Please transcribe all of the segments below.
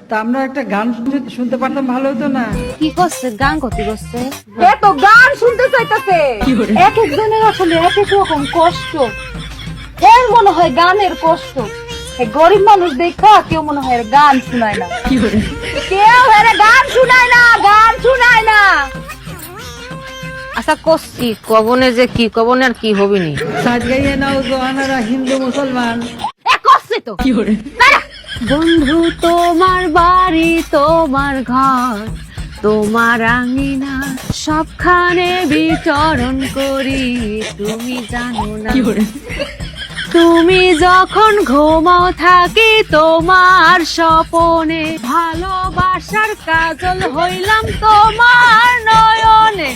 তা আমরা একটা গান শুনতে পারতাম, ভালো হতো না? কি করছে? গান করতে করছে? এত গান শুনতে চাইতেছে। এক একজনের আসলে এক এক রকম কষ্ট। এর মনে হয় গানের কষ্ট। এই গরিব মানুষ দেখা কেউ মনে হয় এর গান শুনায় না। কেউ এর গান শুনায় না, গান শুনায় না। আচ্ছা করছি, কবনে যে কি কবনে আর কি হবিনি। সাজ গাইয়ে নাও জোয়ানারা হিন্দু মুসলমান। এ করছে তো। বন্ধু তোমার বাড়ি, তোমার ঘর, তোমার আঙিনা, সবখানে বিচরণ করি, তুমি জানো না। তুমি যখন ঘুমাও থাকি তোমার স্বপনে, ভালোবাসার কাজল হইলাম তোমার নয়নে।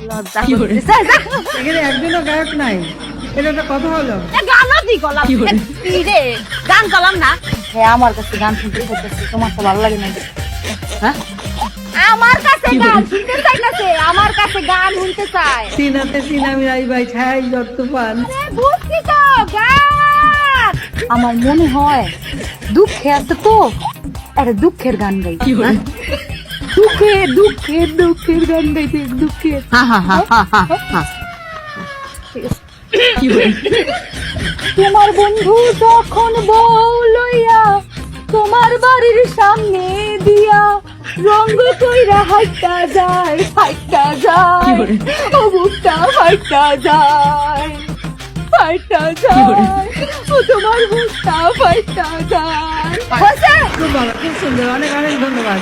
লজ্জা করতেছে। এখানে একজনও গায়ক নাই, এটা একটা কথা হলো? গানও দি গলাম। কি রে গান গলাম না? হ্যাঁ আমার কাছে গান শুনতে চাইতেছে, তোমার তো ভালো লাগে না? হ্যাঁ আমার কাছে গান শুনতে চাইতেছে, আমার কাছে গান শুনতে চায়। সিনাতে সিনামি রাই ভাই ছাই জ্বর তুফান। বুঝছি তো গান। আমার মনে হয় দুঃখে আছে তো, একটা দুঃখের গান গাই। হ্যাঁ? দুঃখের গান গাইতে, দুঃখের। তোমার বন্ধু যখন বউ লইয়া তোমার বাড়ির সামনে দিয়া রঙ কইরা হাইটা যায়, ফাইটা যায়, ও বুকটা ফাইটা যায়, ফাইটা যায়, ও তোমার বুকটা ফাইটা যায়। খুব ভালো, খুব সুন্দর, অনেক অনেক ধন্যবাদ।